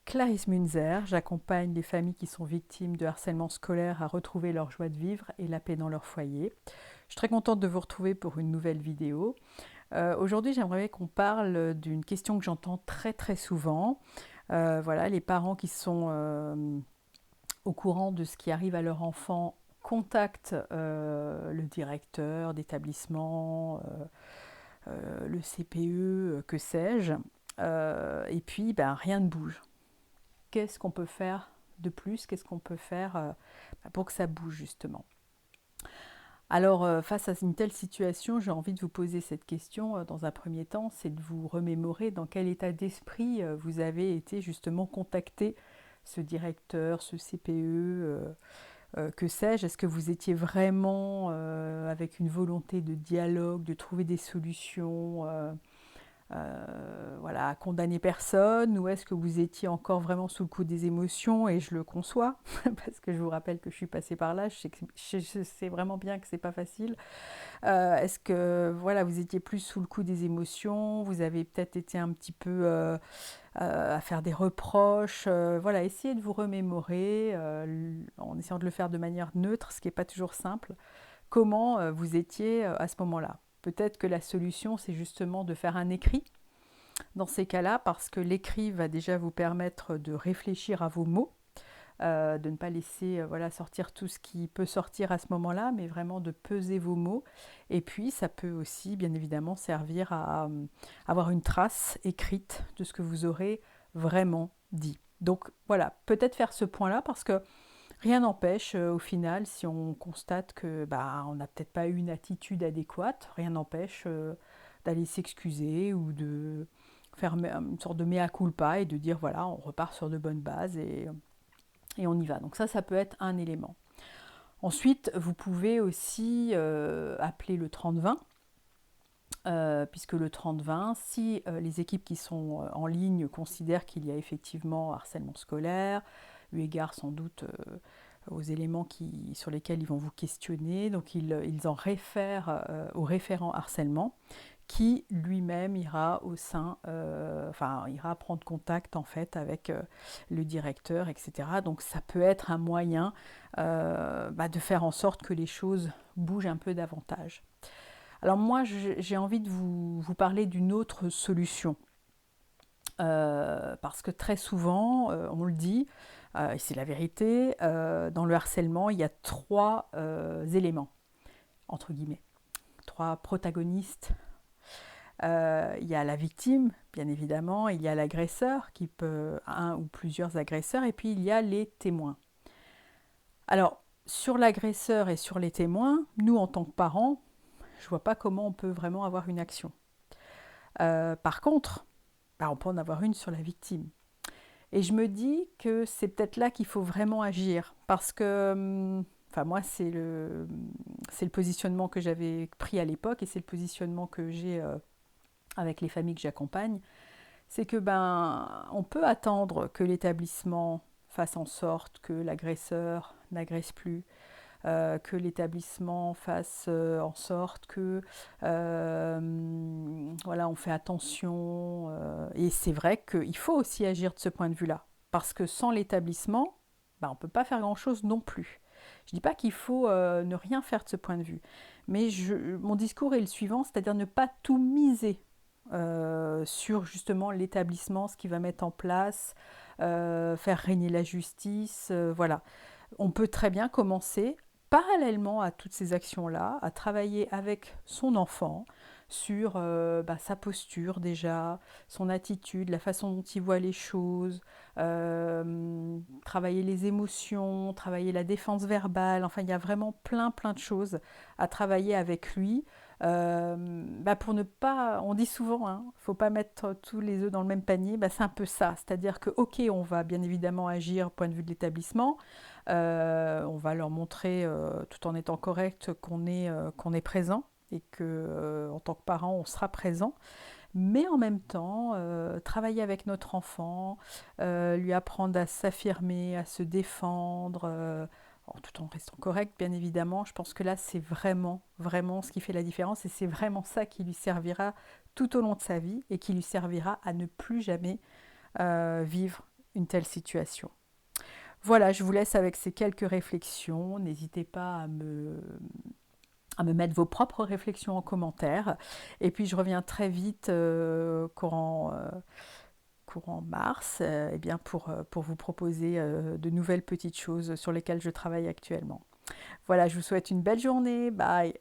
Clarisse Munzer, j'accompagne les familles qui sont victimes de harcèlement scolaire à retrouver leur joie de vivre et la paix dans leur foyer. Je suis très contente de vous retrouver pour une nouvelle vidéo. Aujourd'hui, j'aimerais qu'on parle d'une question que j'entends très très souvent. Voilà, les parents qui sont au courant de ce qui arrive à leur enfant contactent le directeur d'établissement, le CPE, que sais-je. Et puis, ben, rien ne bouge. Qu'est-ce qu'on peut faire de plus? Qu'est-ce qu'on peut faire pour que ça bouge justement? Alors, face à une telle situation, j'ai envie de vous poser cette question dans un premier temps, c'est de vous remémorer dans quel état d'esprit vous avez été justement contacté ce directeur, ce CPE, que sais-je. Est-ce que vous étiez vraiment avec une volonté de dialogue, de trouver des solutions voilà, condamner personne, ou est-ce que vous étiez encore vraiment sous le coup des émotions? Et je le conçois, parce que je vous rappelle que je suis passée par là, je sais vraiment bien que c'est pas facile. Est-ce que voilà, vous étiez plus sous le coup des émotions? Vous avez peut-être été un petit peu à faire des reproches. Voilà, essayez de vous remémorer en essayant de le faire de manière neutre, ce qui n'est pas toujours simple. Comment vous étiez à ce moment-là? Peut-être que la solution, c'est justement de faire un écrit dans ces cas-là, parce que l'écrit va déjà vous permettre de réfléchir à vos mots, de ne pas laisser voilà, sortir tout ce qui peut sortir à ce moment-là, mais vraiment de peser vos mots. Et puis, ça peut aussi, bien évidemment, servir à avoir une trace écrite de ce que vous aurez vraiment dit. Donc voilà, peut-être faire ce point-là, parce que rien n'empêche, au final, si on constate que bah, on n'a peut-être pas eu une attitude adéquate, rien n'empêche d'aller s'excuser ou de faire une sorte de mea culpa et de dire voilà, on repart sur de bonnes bases et on y va. Donc ça peut être un élément. Ensuite, vous pouvez aussi appeler le 30-20, puisque le 30-20, si les équipes qui sont en ligne considèrent qu'il y a effectivement harcèlement scolaire, eu égard sans doute aux éléments sur lesquels ils vont vous questionner, donc ils en réfèrent au référent harcèlement, qui lui-même ira ira prendre contact en fait avec le directeur, etc. Donc ça peut être un moyen de faire en sorte que les choses bougent un peu davantage. Alors moi, j'ai envie de vous parler d'une autre solution. Parce que très souvent, on le dit, et c'est la vérité, dans le harcèlement, il y a trois éléments, entre guillemets, trois protagonistes. Il y a la victime, bien évidemment, il y a l'agresseur, qui peut un ou plusieurs agresseurs, et puis il y a les témoins. Alors, sur l'agresseur et sur les témoins, nous, en tant que parents, je ne vois pas comment on peut vraiment avoir une action. Par contre, on peut en avoir une sur la victime. Et je me dis que c'est peut-être là qu'il faut vraiment agir, parce que, moi, c'est le positionnement que j'avais pris à l'époque, et c'est le positionnement que j'ai avec les familles que j'accompagne, c'est que on peut attendre que l'établissement fasse en sorte que l'agresseur n'agresse plus, que l'établissement fasse en sorte que voilà, on fait attention. Et c'est vrai qu'il faut aussi agir de ce point de vue-là. Parce que sans l'établissement, on ne peut pas faire grand-chose non plus. Je ne dis pas qu'il faut ne rien faire de ce point de vue. Mais mon discours est le suivant, c'est-à-dire ne pas tout miser sur justement l'établissement, ce qu'il va mettre en place, faire régner la justice, voilà. On peut très bien commencer parallèlement à toutes ces actions-là, à travailler avec son enfant sur sa posture déjà, son attitude, la façon dont il voit les choses, travailler les émotions, travailler la défense verbale, enfin il y a vraiment plein de choses à travailler avec lui. Pour ne pas, on dit souvent, il ne faut pas mettre tous les œufs dans le même panier, c'est un peu ça, c'est-à-dire que ok, on va bien évidemment agir au point de vue de l'établissement, on va leur montrer, tout en étant correct, qu'on est présent et que en tant que parent, on sera présent. Mais en même temps, travailler avec notre enfant, lui apprendre à s'affirmer, à se défendre, tout en restant correct, bien évidemment. Je pense que là, c'est vraiment ce qui fait la différence, et c'est vraiment ça qui lui servira tout au long de sa vie et qui lui servira à ne plus jamais vivre une telle situation. Voilà, je vous laisse avec ces quelques réflexions. N'hésitez pas à me mettre vos propres réflexions en commentaire. Et puis je reviens très vite courant mars eh bien pour vous proposer de nouvelles petites choses sur lesquelles je travaille actuellement. Voilà, je vous souhaite une belle journée. Bye.